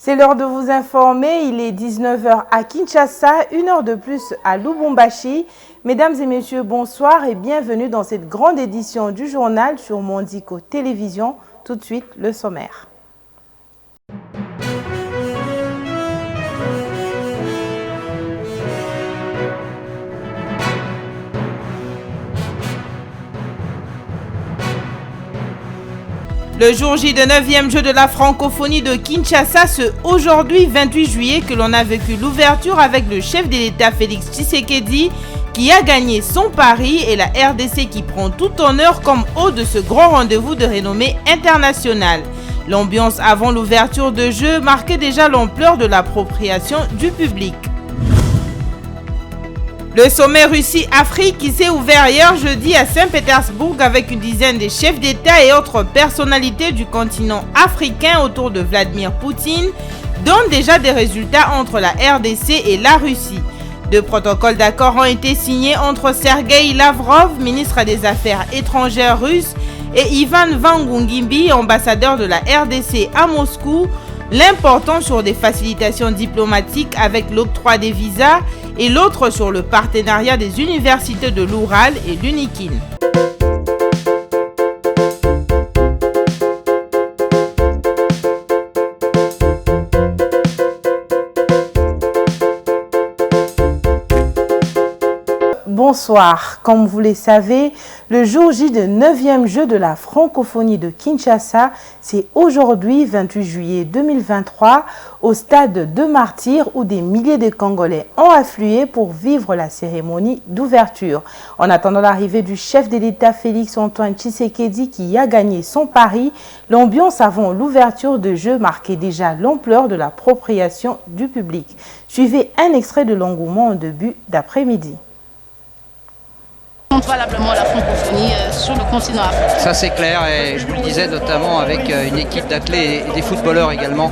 C'est l'heure de vous informer, il est 19 h à Kinshasa, 1 heure de plus à Lubumbashi. Mesdames et messieurs, bonsoir et bienvenue dans cette grande édition du journal sur Mondico Télévision. Tout de suite, le sommaire. Le jour J de 9e jeu de la francophonie de Kinshasa, ce aujourd'hui 28 juillet que l'on a vécu l'ouverture avec le chef de l'État Félix Tshisekedi qui a gagné son pari et la RDC qui prend tout honneur comme hôte de ce grand rendez-vous de renommée internationale. L'ambiance avant l'ouverture de jeu marquait déjà l'ampleur de l'appropriation du public. Le sommet Russie-Afrique qui s'est ouvert hier jeudi à Saint-Pétersbourg avec une dizaine de chefs d'État et autres personnalités du continent africain autour de Vladimir Poutine donne déjà des résultats entre la RDC et la Russie. Deux protocoles d'accord ont été signés entre Sergueï Lavrov, ministre des Affaires étrangères russe, et Ivan Van Gungimbi, ambassadeur de la RDC à Moscou, l'important sur des facilitations diplomatiques avec l'octroi des visas et l'autre sur le partenariat des universités de l'Oural et l'UNIKIN. Bonsoir. Comme vous le savez, le jour J de 9e jeu de la francophonie de Kinshasa, c'est aujourd'hui 28 juillet 2023 au stade de Martyrs où des milliers de Congolais ont afflué pour vivre la cérémonie d'ouverture. En attendant l'arrivée du chef de l'État Félix Antoine Tshisekedi qui a gagné son pari, l'ambiance avant l'ouverture de jeu marquait déjà l'ampleur de l'appropriation du public. Suivez un extrait de l'engouement en début d'après-midi. Valablement la francophonie sur le continent africain. Ça c'est clair et je vous le disais notamment avec une équipe d'athlètes et des footballeurs également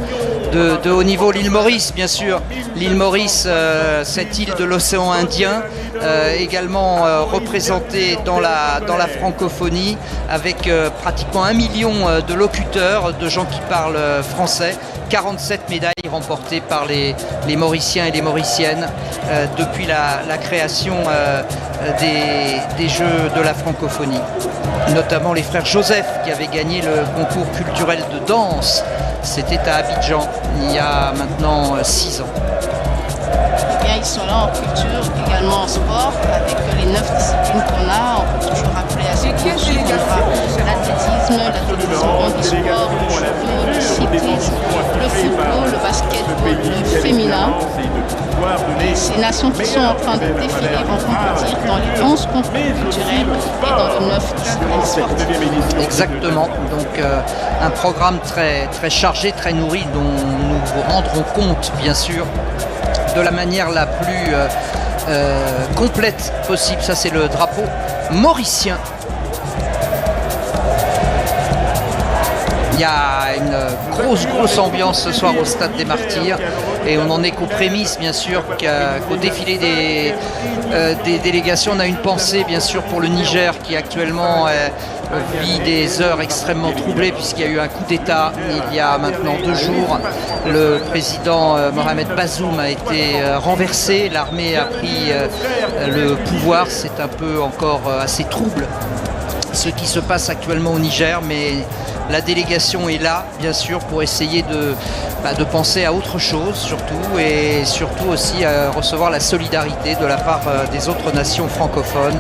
de haut niveau. L'île Maurice bien sûr, l'île Maurice, cette île de l'océan Indien également représentée dans la francophonie avec pratiquement 1 million de locuteurs, de gens qui parlent français. 47 médailles remportées par les Mauriciens et les Mauriciennes depuis la création des Jeux de la francophonie. Notamment les frères Joseph qui avaient gagné le concours culturel de danse. C'était à Abidjan il y a maintenant 6 ans. Eh bien, ils sont là en culture, également en sport, avec les 9 disciplines qu'on a. On peut toujours rappeler à ce qu'il y aura l'athlétisme, le sport, le judo, le cyclisme, le football, le basketball, le féminin. Et ces nations qui sont en train de défiler vont compétir dans les 11 concours culturels et dans les 9 disciplines sportives. Exactement, donc un programme très, très chargé, très nourri dont nous vous rendrons compte bien sûr de la manière la plus complète possible. Ça c'est le drapeau mauricien. Il y a une grosse ambiance ce soir au Stade des Martyrs et on n'en est qu'aux prémices bien sûr, qu'au défilé des délégations. On a une pensée bien sûr pour le Niger qui actuellement vit des heures extrêmement troublées puisqu'il y a eu un coup d'État il y a maintenant 2 jours. Le président Mohamed Bazoum a été renversé, l'armée a pris le pouvoir. C'est un peu encore assez trouble ce qui se passe actuellement au Niger, mais la délégation est là, bien sûr, pour essayer de penser à autre chose, surtout, et surtout aussi à recevoir la solidarité de la part des autres nations francophones.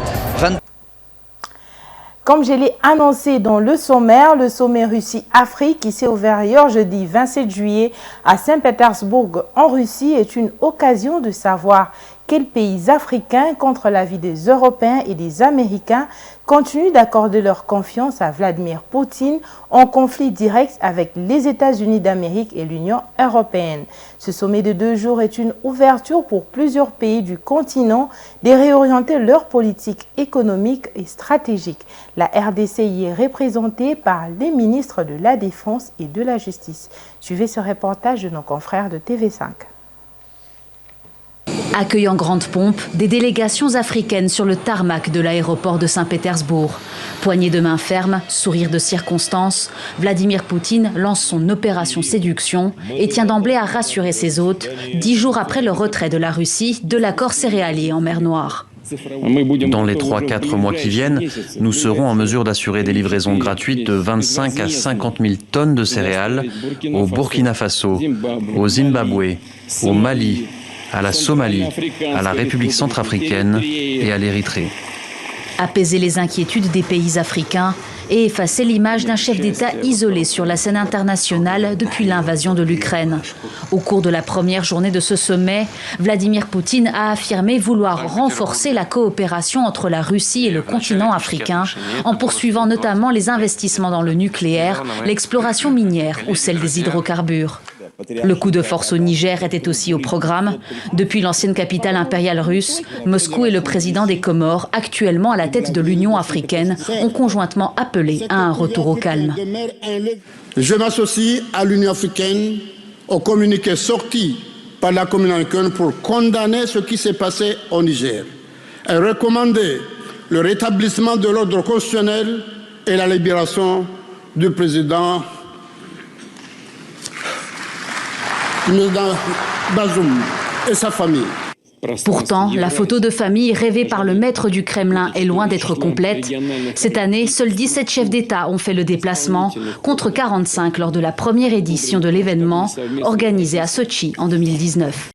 Comme je l'ai annoncé dans le sommet Russie-Afrique qui s'est ouvert hier jeudi 27 juillet à Saint-Pétersbourg en Russie est une occasion de savoir quels pays africains, contre l'avis des Européens et des Américains, continuent d'accorder leur confiance à Vladimir Poutine en conflit direct avec les États-Unis d'Amérique et l'Union européenne. Ce sommet de 2 jours est une ouverture pour plusieurs pays du continent de réorienter leur politique économique et stratégique. La RDC y est représentée par les ministres de la Défense et de la Justice. Suivez ce reportage de nos confrères de TV5. Accueille en grande pompe des délégations africaines sur le tarmac de l'aéroport de Saint-Pétersbourg. Poignée de main ferme, sourire de circonstance, Vladimir Poutine lance son opération séduction et tient d'emblée à rassurer ses hôtes 10 jours après le retrait de la Russie de l'accord céréalier en mer Noire. Dans les 3-4 mois qui viennent, nous serons en mesure d'assurer des livraisons gratuites de 25 à 50 000 tonnes de céréales au Burkina Faso, au Zimbabwe, au Mali, à la Somalie, à la République centrafricaine et à l'Érythrée. Apaiser les inquiétudes des pays africains et effacer l'image d'un chef d'État isolé sur la scène internationale depuis l'invasion de l'Ukraine. Au cours de la première journée de ce sommet, Vladimir Poutine a affirmé vouloir renforcer la coopération entre la Russie et le continent africain, en poursuivant notamment les investissements dans le nucléaire, l'exploration minière ou celle des hydrocarbures. Le coup de force au Niger était aussi au programme. Depuis l'ancienne capitale impériale russe, Moscou et le président des Comores, actuellement à la tête de l'Union africaine, ont conjointement appelé à un retour au calme. Je m'associe à l'Union africaine au communiqué sorti par la communauté africaine pour condamner ce qui s'est passé au Niger et recommander le rétablissement de l'ordre constitutionnel et la libération du président Bazoum et sa famille. Pourtant, la photo de famille rêvée par le maître du Kremlin est loin d'être complète. Cette année, seuls 17 chefs d'État ont fait le déplacement, contre 45 lors de la première édition de l'événement, organisé à Sotchi en 2019.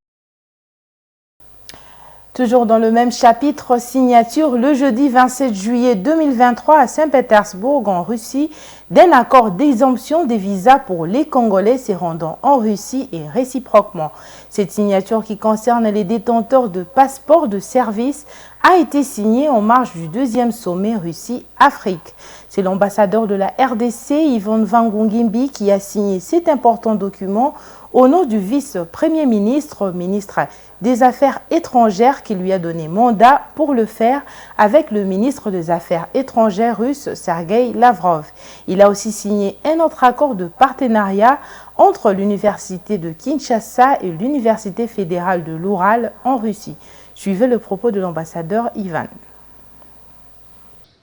Toujours dans le même chapitre, signature le jeudi 27 juillet 2023 à Saint-Pétersbourg en Russie d'un accord d'exemption des visas pour les Congolais se rendant en Russie et réciproquement. Cette signature qui concerne les détenteurs de passeports de service a été signée en marge du deuxième sommet Russie-Afrique. C'est l'ambassadeur de la RDC, Yvonne Wangongimbi, qui a signé cet important document au nom du vice-premier ministre, ministre des Affaires étrangères, qui lui a donné mandat pour le faire avec le ministre des Affaires étrangères russe, Sergueï Lavrov. Il a aussi signé un autre accord de partenariat entre l'Université de Kinshasa et l'Université fédérale de l'Oural en Russie. Suivez le propos de l'ambassadeur Ivan.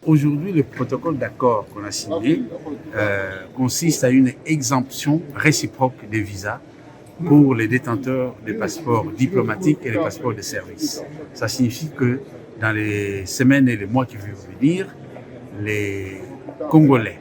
Aujourd'hui, le protocole d'accord qu'on a signé consiste à une exemption réciproque des visas pour les détenteurs des passeports diplomatiques et des passeports de service. Ça signifie que dans les semaines et les mois qui vont venir, les Congolais,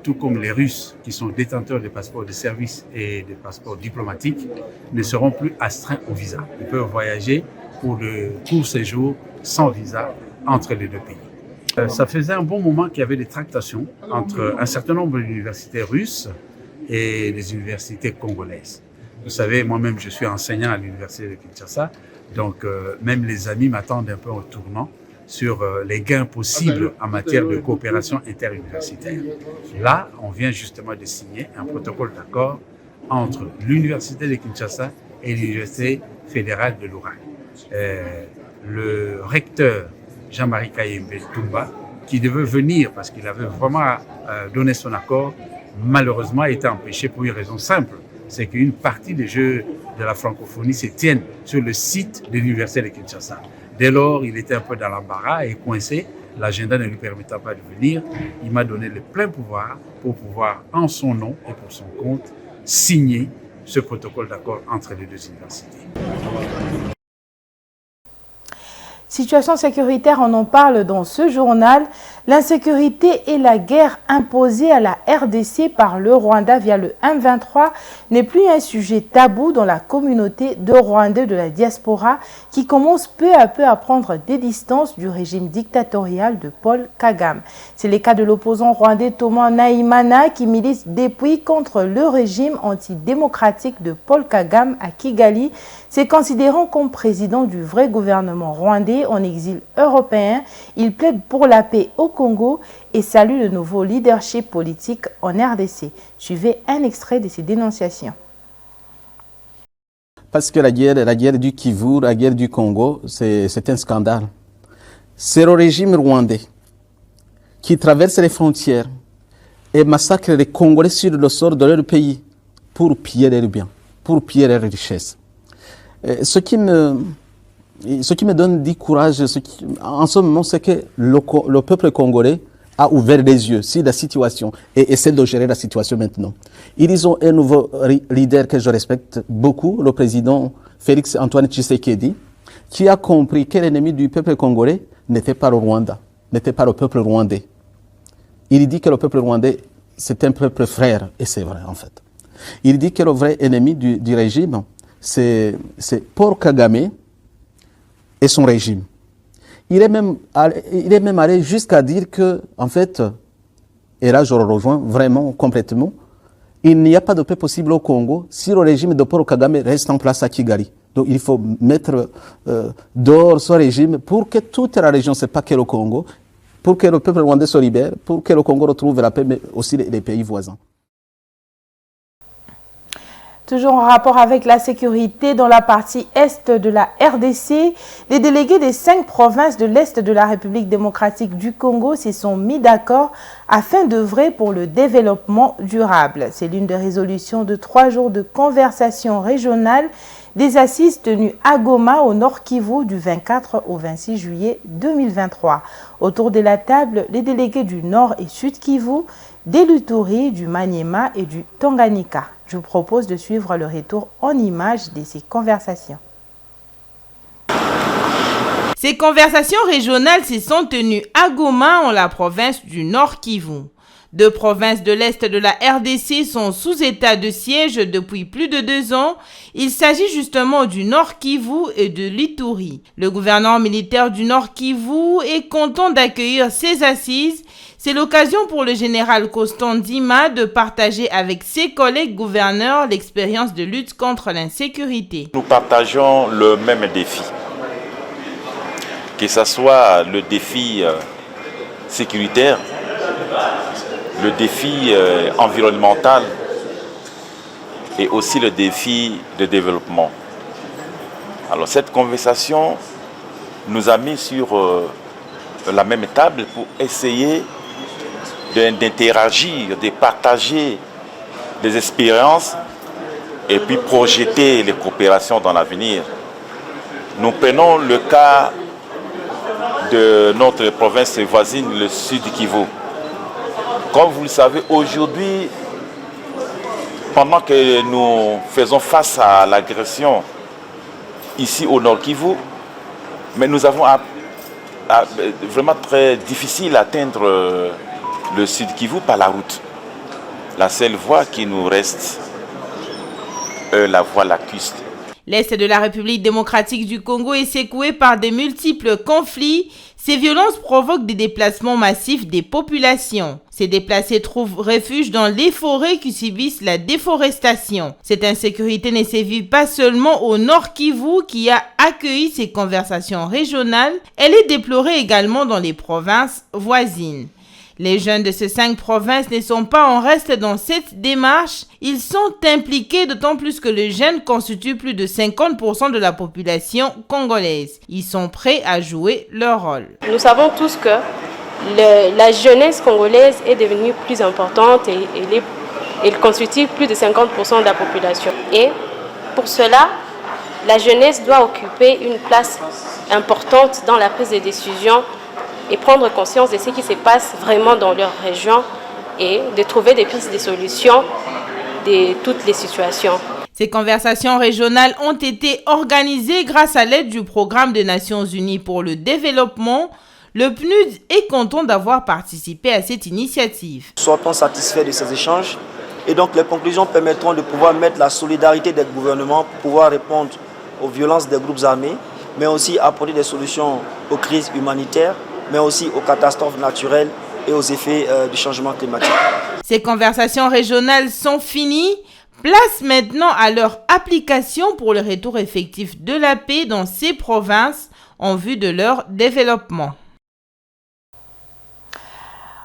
tout comme les Russes qui sont détenteurs des passeports de service et des passeports diplomatiques, ne seront plus astreints au visa. Ils peuvent voyager pour le court séjour sans visa entre les deux pays. Ça faisait un bon moment qu'il y avait des tractations entre un certain nombre d'universités russes et les universités congolaises. Vous savez, moi-même, je suis enseignant à l'université de Kinshasa, donc même les amis m'attendent un peu au tournant sur les gains possibles en matière de coopération interuniversitaire. Là, on vient justement de signer un protocole d'accord entre l'université de Kinshasa et l'université fédérale de l'Oural. Le recteur Jean-Marie Kayembe Toumba, qui devait venir parce qu'il avait vraiment donné son accord, malheureusement a été empêché pour une raison simple. C'est qu'une partie des Jeux de la francophonie se tiennent sur le site de l'université de Kinshasa. Dès lors, il était un peu dans l'embarras et coincé. L'agenda ne lui permettant pas de venir, il m'a donné le plein pouvoir pour pouvoir, en son nom et pour son compte, signer ce protocole d'accord entre les deux universités. Situation sécuritaire, on en parle dans ce journal. L'insécurité et la guerre imposée à la RDC par le Rwanda via le M23 n'est plus un sujet tabou dans la communauté de Rwandais de la diaspora qui commence peu à peu à prendre des distances du régime dictatorial de Paul Kagame. C'est le cas de l'opposant rwandais Thomas Nahimana qui milite depuis contre le régime antidémocratique de Paul Kagame à Kigali, se considérant comme président du vrai gouvernement rwandais en exil européen. Il plaide pour la paix au Congo et salue le nouveau leadership politique en RDC. Suivez un extrait de ces dénonciations. Parce que la guerre du Kivu, la guerre du Congo, c'est un scandale. C'est le régime rwandais qui traverse les frontières et massacre les Congolais sur le sort de leur pays pour piller leurs biens, pour piller leurs richesses. Ce qui me ce qui me donne du courage, en ce moment, c'est que le peuple congolais a ouvert les yeux sur la situation et essaie de gérer la situation maintenant. Ils ont un nouveau leader que je respecte beaucoup, le président Félix Antoine Tshisekedi, qui a compris que l'ennemi du peuple congolais n'était pas le Rwanda, n'était pas le peuple rwandais. Il dit que le peuple rwandais, c'est un peuple frère, et c'est vrai en fait. Il dit que le vrai ennemi du régime, c'est Paul Kagame et son régime. Il est même allé jusqu'à dire que, en fait, et là je le rejoins vraiment complètement, il n'y a pas de paix possible au Congo si le régime de Paul Kagame reste en place à Kigali. Donc il faut mettre dehors ce régime pour que toute la région, c'est pas que le Congo, pour que le peuple rwandais se libère, pour que le Congo retrouve la paix, mais aussi les pays voisins. Toujours en rapport avec la sécurité dans la partie est de la RDC, les délégués des 5 provinces de l'Est de la République démocratique du Congo s'y sont mis d'accord afin d'œuvrer pour le développement durable. C'est l'une des résolutions de 3 jours de conversation régionale des assises tenues à Goma au Nord Kivu du 24 au 26 juillet 2023. Autour de la table, les délégués du Nord et Sud Kivu, des Luturi, du Maniema et du Tanganyika. Je vous propose de suivre le retour en images de ces conversations. Ces conversations régionales se sont tenues à Goma en la province du Nord Kivu. 2 provinces de l'Est de la RDC sont sous état de siège depuis plus de 2 ans. Il s'agit justement du Nord Kivu et de l'Ituri. Le gouverneur militaire du Nord Kivu est content d'accueillir ces assises. C'est l'occasion pour le général Constant Ndima de partager avec ses collègues gouverneurs l'expérience de lutte contre l'insécurité. Nous partageons le même défi, que ce soit le défi sécuritaire, le défi environnemental et aussi le défi de développement. Alors cette conversation nous a mis sur la même table pour essayer d'interagir, de partager des expériences et puis projeter les coopérations dans l'avenir. Nous prenons le cas de notre province voisine, le Sud Kivu. Comme vous le savez, aujourd'hui, pendant que nous faisons face à l'agression ici au Nord Kivu, mais nous avons vraiment très difficile d'atteindre le Sud Kivu par la route. La seule voie qui nous reste est la voie lacustre. L'Est de la République démocratique du Congo est secoué par de multiples conflits. Ces violences provoquent des déplacements massifs des populations. Ces déplacés trouvent refuge dans les forêts qui subissent la déforestation. Cette insécurité ne sévit pas seulement au Nord Kivu qui a accueilli ces conversations régionales, elle est déplorée également dans les provinces voisines. Les jeunes de ces 5 provinces ne sont pas en reste dans cette démarche. Ils sont impliqués d'autant plus que les jeunes constituent plus de 50% de la population congolaise. Ils sont prêts à jouer leur rôle. Nous savons tous que la jeunesse congolaise est devenue plus importante et elle constitue plus de 50% de la population. Et pour cela, la jeunesse doit occuper une place importante dans la prise de décision et prendre conscience de ce qui se passe vraiment dans leur région et de trouver des pistes de solutions de toutes les situations. Ces conversations régionales ont été organisées grâce à l'aide du Programme des Nations Unies pour le développement. Le PNUD est content d'avoir participé à cette initiative. Soyons satisfaits de ces échanges et donc les conclusions permettront de pouvoir mettre la solidarité des gouvernements pour pouvoir répondre aux violences des groupes armés, mais aussi apporter des solutions aux crises humanitaires, mais aussi aux catastrophes naturelles et aux effets du changement climatique. Ces conversations régionales sont finies. Place maintenant à leur application pour le retour effectif de la paix dans ces provinces en vue de leur développement.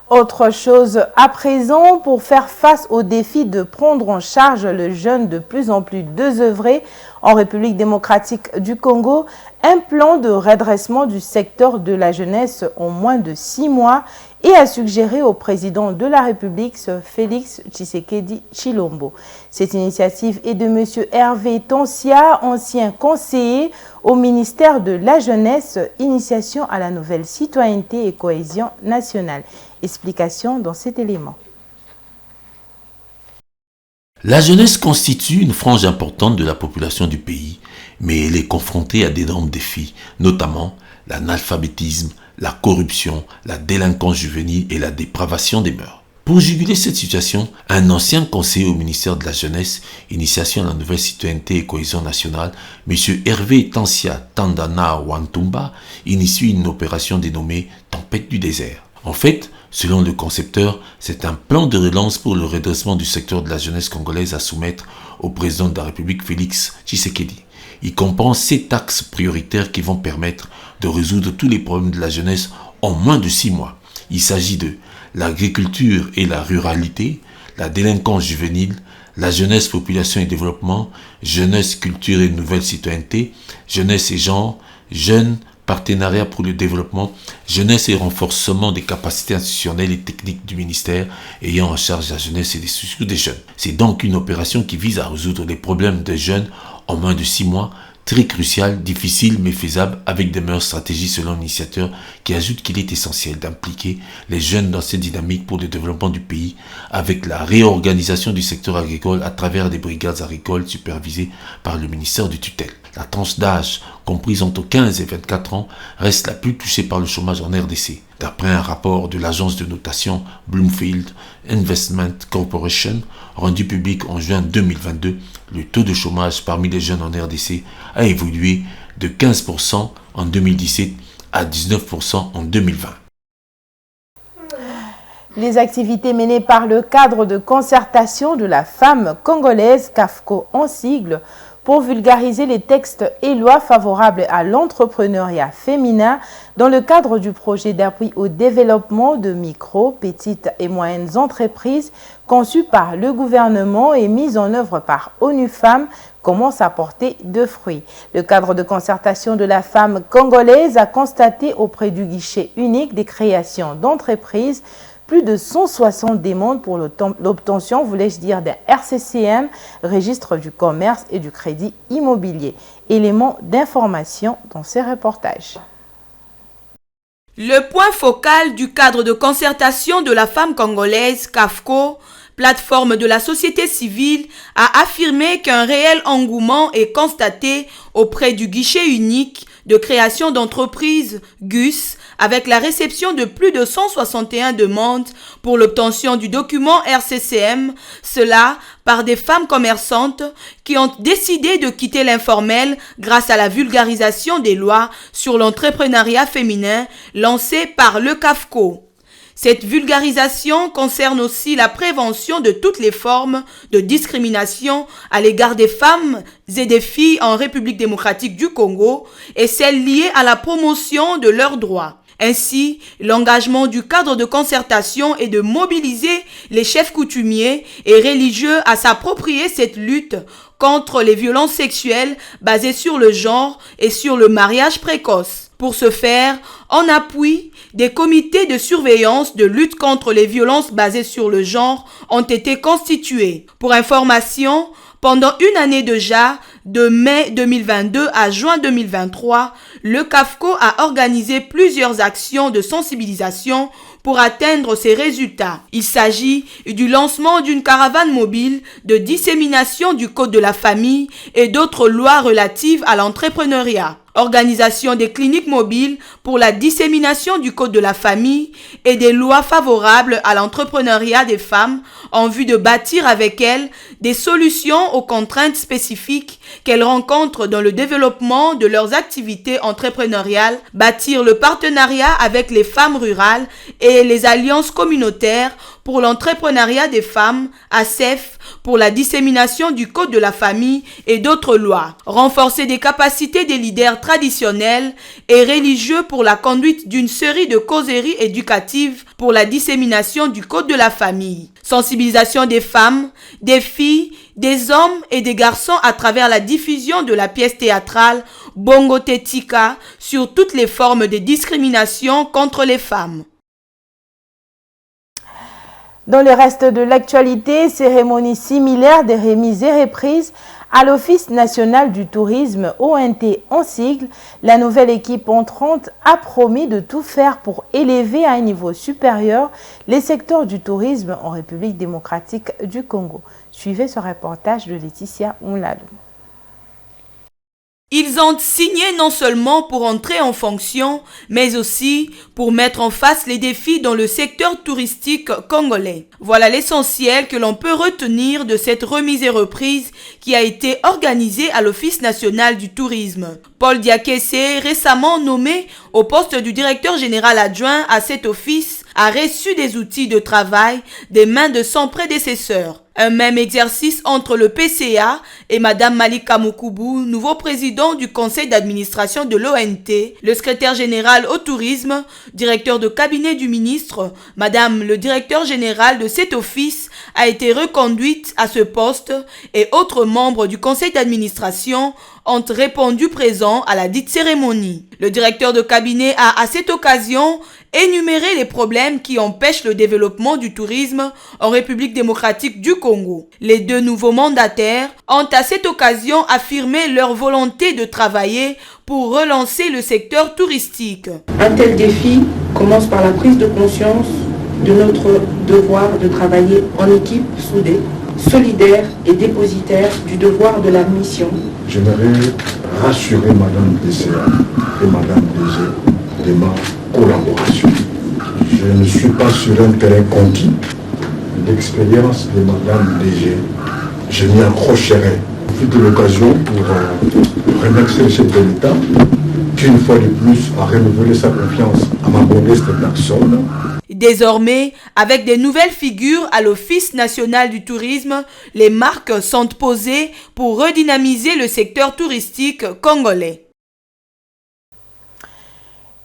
Autre chose à présent, pour faire face au défi de prendre en charge le jeune de plus en plus désœuvré en République démocratique du Congo, un plan de redressement du secteur de la jeunesse en moins de 6 mois et a suggéré au président de la République, Félix Tshisekedi Tshilombo. Cette initiative est de M. Hervé Tansia, ancien conseiller au ministère de la Jeunesse, Initiation à la nouvelle citoyenneté et cohésion nationale. Explication dans cet élément. La jeunesse constitue une frange importante de la population du pays, mais elle est confrontée à d'énormes défis, notamment l'analphabétisme, la corruption, la délinquance juvénile et la dépravation des mœurs. Pour juguler cette situation, un ancien conseiller au ministère de la Jeunesse, Initiation à la nouvelle citoyenneté et cohésion nationale, M. Hervé Tansia Tandana Wantumba, initie une opération dénommée « Tempête du désert ». En fait, selon le concepteur, c'est un plan de relance pour le redressement du secteur de la jeunesse congolaise à soumettre au président de la République Félix Tshisekedi. Il comprend 7 axes prioritaires qui vont permettre de résoudre tous les problèmes de la jeunesse en moins de 6 mois. Il s'agit de l'agriculture et la ruralité, la délinquance juvénile, la jeunesse, population et développement, jeunesse, culture et nouvelle citoyenneté, jeunesse et genre, jeunes, partenariat pour le développement, jeunesse et renforcement des capacités institutionnelles et techniques du ministère ayant en charge la jeunesse et les soucis des jeunes. C'est donc une opération qui vise à résoudre les problèmes des jeunes en moins de 6 mois, très crucial, difficile mais faisable avec des meilleures stratégies selon l'initiateur qui ajoute qu'il est essentiel d'impliquer les jeunes dans cette dynamique pour le développement du pays avec la réorganisation du secteur agricole à travers des brigades agricoles supervisées par le ministère du tutelle. La tranche d'âge comprise entre 15 et 24 ans reste la plus touchée par le chômage en RDC. D'après un rapport de l'agence de notation Bloomfield Investment Corporation rendu public en juin 2022, le taux de chômage parmi les jeunes en RDC a évolué de 15% en 2017 à 19% en 2020. Les activités menées par le cadre de concertation de la femme congolaise, CAFCO en sigle, pour vulgariser les textes et lois favorables à l'entrepreneuriat féminin dans le cadre du projet d'appui au développement de micro, petites et moyennes entreprises conçu par le gouvernement et mis en œuvre par ONU Femmes commence à porter de fruits. Le cadre de concertation de la femme congolaise a constaté auprès du guichet unique des créations d'entreprises plus de 160 demandes pour l'obtention, voulais-je dire, d'un RCCM, registre du commerce et du crédit immobilier. Éléments d'information dans ces reportages. Le point focal du cadre de concertation de la femme congolaise, CAFCO, plateforme de la société civile, a affirmé qu'un réel engouement est constaté auprès du guichet unique de création d'entreprises, GUS, avec la réception de plus de 161 demandes pour l'obtention du document RCCM, cela par des femmes commerçantes qui ont décidé de quitter l'informel grâce à la vulgarisation des lois sur l'entrepreneuriat féminin lancée par le CAFCO. Cette vulgarisation concerne aussi la prévention de toutes les formes de discrimination à l'égard des femmes et des filles en République démocratique du Congo et celles liées à la promotion de leurs droits. Ainsi, l'engagement du cadre de concertation est de mobiliser les chefs coutumiers et religieux à s'approprier cette lutte contre les violences sexuelles basées sur le genre et sur le mariage précoce. Pour ce faire, en appui, des comités de surveillance de lutte contre les violences basées sur le genre ont été constitués. Pour information, pendant une année déjà, de mai 2022 à juin 2023, le CAFCO a organisé plusieurs actions de sensibilisation pour atteindre ces résultats. Il s'agit du lancement d'une caravane mobile de dissémination du Code de la famille et d'autres lois relatives à l'entrepreneuriat. Organisation des cliniques mobiles pour la dissémination du Code de la famille et des lois favorables à l'entrepreneuriat des femmes en vue de bâtir avec elles des solutions aux contraintes spécifiques qu'elles rencontrent dans le développement de leurs activités entrepreneuriales, bâtir le partenariat avec les femmes rurales et les alliances communautaires pour l'entrepreneuriat des femmes, ACEF pour la dissémination du Code de la famille et d'autres lois. Renforcer des capacités des leaders traditionnels et religieux pour la conduite d'une série de causeries éducatives pour la dissémination du Code de la famille. Sensibilisation des femmes, des filles, des hommes et des garçons à travers la diffusion de la pièce théâtrale Bongo Tetika sur toutes les formes de discrimination contre les femmes. Dans le reste de l'actualité, cérémonie similaire des remises et reprises à l'Office national du tourisme, ONT en sigle, la nouvelle équipe entrante a promis de tout faire pour élever à un niveau supérieur les secteurs du tourisme en République démocratique du Congo. Suivez ce reportage de Laetitia Ounlalou. Ils ont signé non seulement pour entrer en fonction, mais aussi pour mettre en face les défis dans le secteur touristique congolais. Voilà l'essentiel que l'on peut retenir de cette remise et reprise qui a été organisée à l'Office national du tourisme. Paul Diakessé, récemment nommé au poste du directeur général adjoint à cet office, a reçu des outils de travail des mains de son prédécesseur. Un même exercice entre le PCA et Madame Malika Mokoubou, nouveau président du conseil d'administration de l'ONT, le secrétaire général au tourisme, directeur de cabinet du ministre, Madame le directeur général de cet office a été reconduite à ce poste et autres membres du conseil d'administration ont répondu présents à la dite cérémonie. Le directeur de cabinet a à cette occasion énuméré les problèmes qui empêchent le développement du tourisme en République démocratique du Congo. Les deux nouveaux mandataires ont à cette occasion affirmé leur volonté de travailler pour relancer le secteur touristique. Un tel défi commence par la prise de conscience de notre devoir de travailler en équipe soudée, solidaire et dépositaire du devoir de la mission. J'aimerais rassurer Madame DCA et Madame DG de ma collaboration. Je ne suis pas sur un terrain conquis. L'expérience de Madame DG, je m'y accrocherai. Je profite de l'occasion pour remercier le chef de l'État qui, une fois de plus, a renouvelé sa confiance à ma modeste personne. Désormais, avec des nouvelles figures à l'Office national du tourisme, les marques sont posées pour redynamiser le secteur touristique congolais.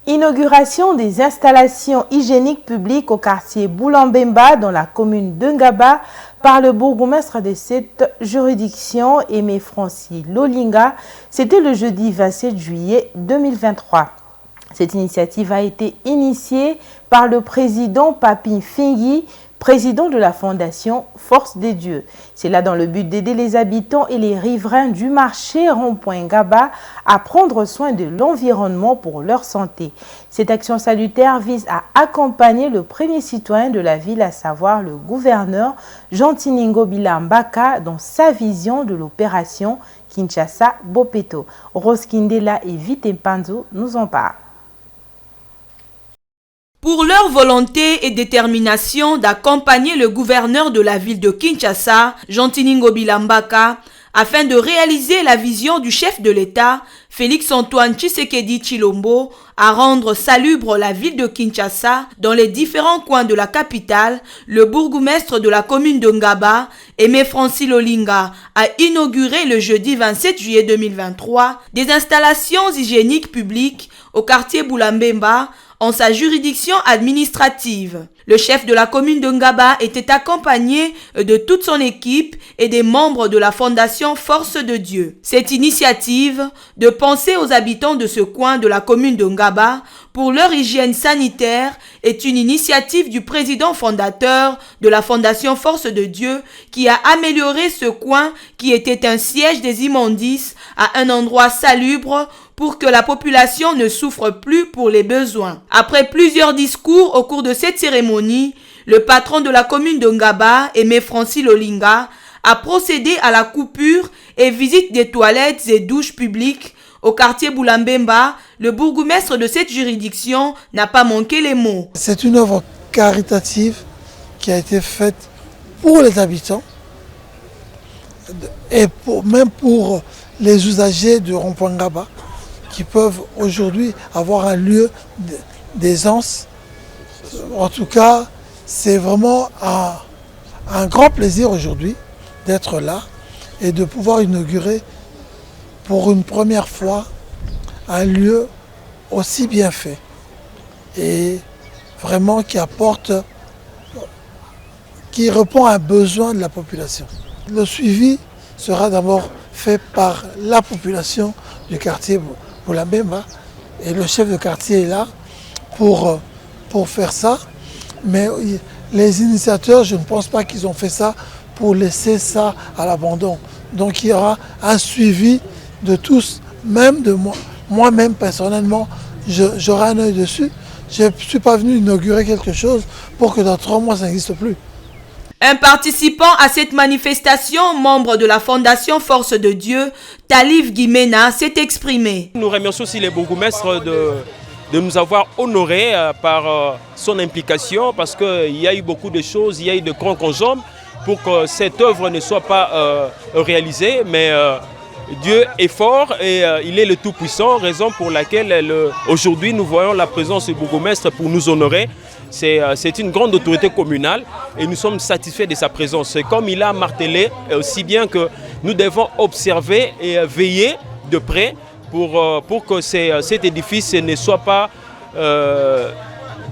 Inauguration des installations hygiéniques publiques au quartier Boulambemba dans la commune de Ngaba par le bourgmestre de cette juridiction, Aimé Francis Lolinga. C'était le jeudi 27 juillet 2023. Cette initiative a été initiée par le président Papi Fingui, président de la fondation Force des Dieux. C'est là dans le but d'aider les habitants et les riverains du marché Rond-Point Ngaba à prendre soin de l'environnement pour leur santé. Cette action salutaire vise à accompagner le premier citoyen de la ville, à savoir le gouverneur Jean-Tiningo Bilambaka, dans sa vision de l'opération Kinshasa Bopeto. Rose Kindela et Vite Mpanzo nous en parlent. Pour leur volonté et détermination d'accompagner le gouverneur de la ville de Kinshasa, Jean-Tiningo Bilambaka, afin de réaliser la vision du chef de l'État, Félix-Antoine Tshisekedi Tshilombo, à rendre salubre la ville de Kinshasa dans les différents coins de la capitale, le bourgmestre de la commune de Ngaba, Aimé Francis Lolinga, a inauguré le jeudi 27 juillet 2023 des installations hygiéniques publiques au quartier Boulambemba, en sa juridiction administrative. Le chef de la commune de Ngaba était accompagné de toute son équipe et des membres de la fondation Force de Dieu. Cette initiative de penser aux habitants de ce coin de la commune de Ngaba pour leur hygiène sanitaire est une initiative du président fondateur de la fondation Force de Dieu qui a amélioré ce coin qui était un siège des immondices à un endroit salubre pour que la population ne souffre plus pour les besoins. Après plusieurs discours au cours de cette cérémonie, le patron de la commune de Ngaba, Aimé Francis Lolinga, a procédé à la coupure et visite des toilettes et douches publiques au quartier Boulambemba. Le bourgmestre de cette juridiction n'a pas manqué les mots. C'est une œuvre caritative qui a été faite pour les habitants et même pour les usagers de Rond-Point Ngaba, qui peuvent aujourd'hui avoir un lieu d'aisance. En tout cas, c'est vraiment un grand plaisir aujourd'hui d'être là et de pouvoir inaugurer pour une première fois un lieu aussi bien fait et vraiment qui répond à un besoin de la population. Le suivi sera d'abord fait par la population du quartier Boulambemba et le chef de quartier est là pour faire ça. Mais les initiateurs, je ne pense pas qu'ils ont fait ça pour laisser ça à l'abandon. Donc il y aura un suivi de tous, même de moi. Moi-même, personnellement, j'aurai un œil dessus. Je ne suis pas venu inaugurer quelque chose pour que dans 3 mois, ça n'existe plus. Un participant à cette manifestation, membre de la Fondation Force de Dieu, Talif Guimena, s'est exprimé. Nous remercions aussi les bourgmestres de nous avoir honorés par son implication, parce qu'il y a eu beaucoup de choses, il y a eu de grands conjoncts pour que cette œuvre ne soit pas réalisée, mais Dieu est fort et il est le Tout-Puissant, raison pour laquelle aujourd'hui nous voyons la présence du bourgmestre pour nous honorer. C'est une grande autorité communale et nous sommes satisfaits de sa présence. Comme il a martelé, aussi bien que nous devons observer et veiller de près pour que cet édifice ne soit pas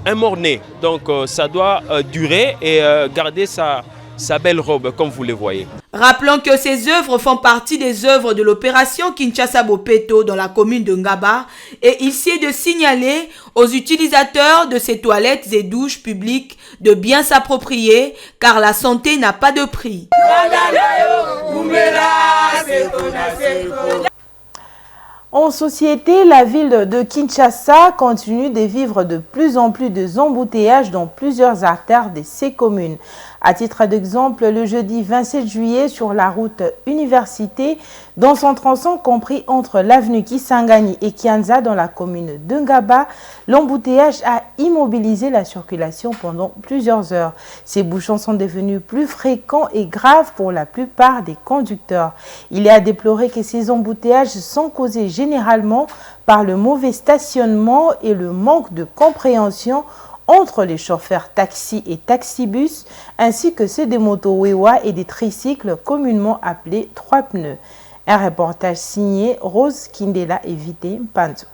immorné. Donc ça doit durer et garder sa belle robe, comme vous le voyez. Rappelons que ces œuvres font partie des œuvres de l'opération Kinshasa Bopeto dans la commune de Ngaba et il s'y est de signaler aux utilisateurs de ces toilettes et douches publiques de bien s'approprier car la santé n'a pas de prix. En société, la ville de Kinshasa continue de vivre de plus en plus de embouteillages dans plusieurs artères de ses communes. À titre d'exemple, le jeudi 27 juillet sur la route Université, dans son tronçon compris entre l'avenue Kisangani et Kianza dans la commune de Ngaba, l'embouteillage a immobilisé la circulation pendant plusieurs heures. Ces bouchons sont devenus plus fréquents et graves pour la plupart des conducteurs. Il est à déplorer que ces embouteillages sont causés généralement par le mauvais stationnement et le manque de compréhension entre les chauffeurs taxi et taxibus, ainsi que ceux des motos Wewa et des tricycles communément appelés 3 pneus. Un reportage signé Rose Kindela et Vité Panto.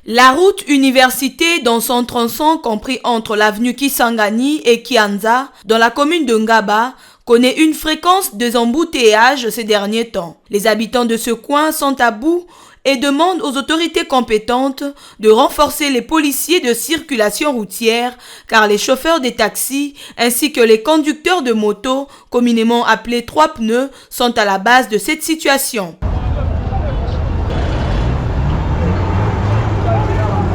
La route Université dans son tronçon compris entre l'avenue Kisangani et Kianza dans la commune de Ngaba connaît une fréquence de embouteillages ces derniers temps. Les habitants de ce coin sont à bout et demande aux autorités compétentes de renforcer les policiers de circulation routière car les chauffeurs des taxis ainsi que les conducteurs de motos, communément appelés 3 pneus, sont à la base de cette situation.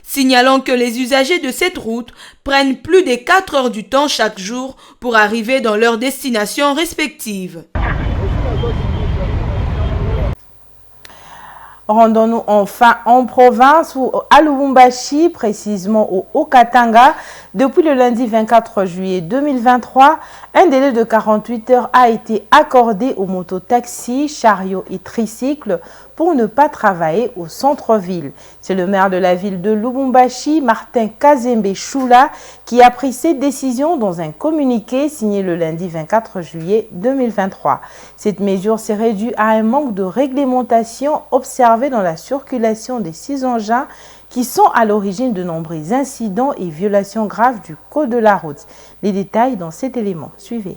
Signalons que les usagers de cette route prennent plus de 4 heures du temps chaque jour pour arriver dans leurs destinations respectives. Rendons-nous enfin en province ou à Lubumbashi, précisément au Haut-Katanga. Depuis le lundi 24 juillet 2023, un délai de 48 heures a été accordé aux mototaxis, chariots et tricycles pour ne pas travailler au centre-ville. C'est le maire de la ville de Lubumbashi, Martin Kazembe Choula, qui a pris cette décision dans un communiqué signé le lundi 24 juillet 2023. Cette mesure s'est réduite à un manque de réglementation observé dans la circulation des 6 engins qui sont à l'origine de nombreux incidents et violations graves du code de la route. Les détails dans cet élément. Suivez.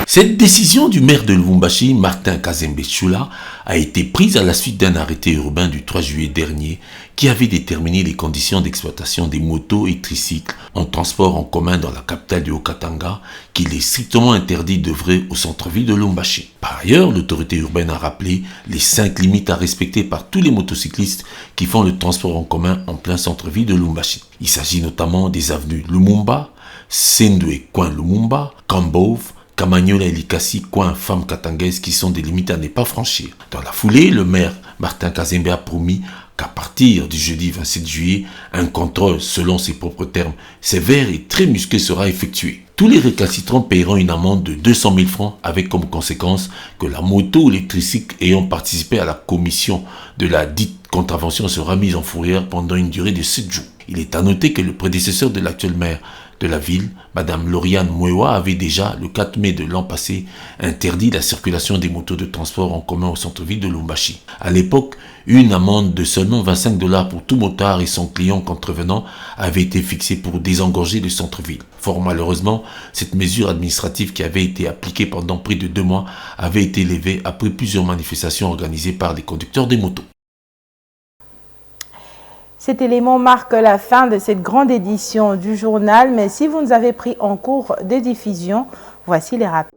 Cette décision du maire de Lubumbashi, Martin Kazembe Choula, a été prise à la suite d'un arrêté urbain du 3 juillet dernier qui avait déterminé les conditions d'exploitation des motos et tricycles en transport en commun dans la capitale du Haut-Katanga, qu'il est strictement interdit d'œuvrer au centre-ville de Lubumbashi. Par ailleurs, l'autorité urbaine a rappelé les 5 limites à respecter par tous les motocyclistes qui font le transport en commun en plein centre-ville de Lubumbashi. Il s'agit notamment des avenues Lumumba, Sendwe coin Lumumba, Kambove, Kamanyola et Likasi, coin femmes katangaises qui sont des limites à ne pas franchir. Dans la foulée, le maire Martin Kazembe a promis qu'à partir du jeudi 27 juillet, un contrôle, selon ses propres termes, sévère et très musclé sera effectué. Tous les récalcitrants paieront une amende de 200 000 francs avec comme conséquence que la moto ou les tricycles ayant participé à la commission de la dite contravention sera mise en fourrière pendant une durée de 7 jours. Il est à noter que le prédécesseur de l'actuel maire de la ville, Madame Lauriane Mouewa, avait déjà, le 4 mai de l'an passé, interdit la circulation des motos de transport en commun au centre-ville de Lubumbashi. À l'époque, une amende de seulement 25 $ pour tout motard et son client contrevenant avait été fixée pour désengorger le centre-ville. Fort malheureusement, cette mesure administrative qui avait été appliquée pendant près de 2 mois avait été levée après plusieurs manifestations organisées par les conducteurs des motos. Cet élément marque la fin de cette grande édition du journal, mais si vous nous avez pris en cours de diffusion, voici les rappels.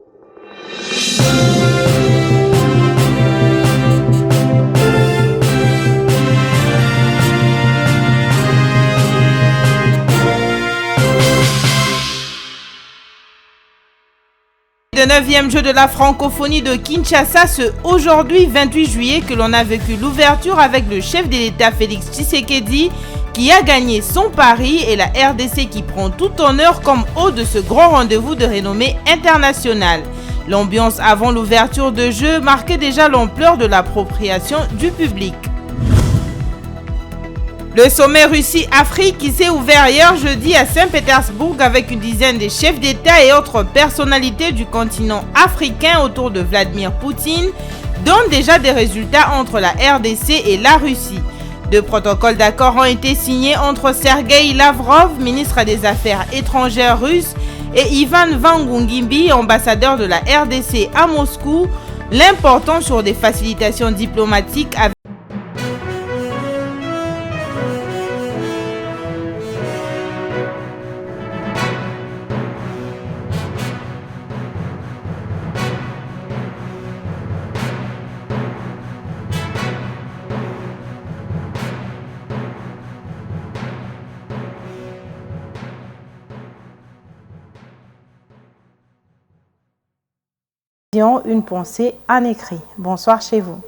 Le 9e jeu de la francophonie de Kinshasa, ce aujourd'hui 28 juillet que l'on a vécu l'ouverture avec le chef de l'État Félix Tshisekedi qui a gagné son pari et la RDC qui prend tout honneur comme hôte de ce grand rendez-vous de renommée internationale. L'ambiance avant l'ouverture de jeu marquait déjà l'ampleur de l'appropriation du public. Le sommet Russie-Afrique qui s'est ouvert hier jeudi à Saint-Pétersbourg avec une dizaine de chefs d'État et autres personnalités du continent africain autour de Vladimir Poutine donne déjà des résultats entre la RDC et la Russie. 2 protocoles d'accord ont été signés entre Sergueï Lavrov, ministre des Affaires étrangères russe, et Ivan Van Gungimbi, ambassadeur de la RDC à Moscou, l'important sur des facilitations diplomatiques avec une pensée en écrit. Bonsoir chez vous.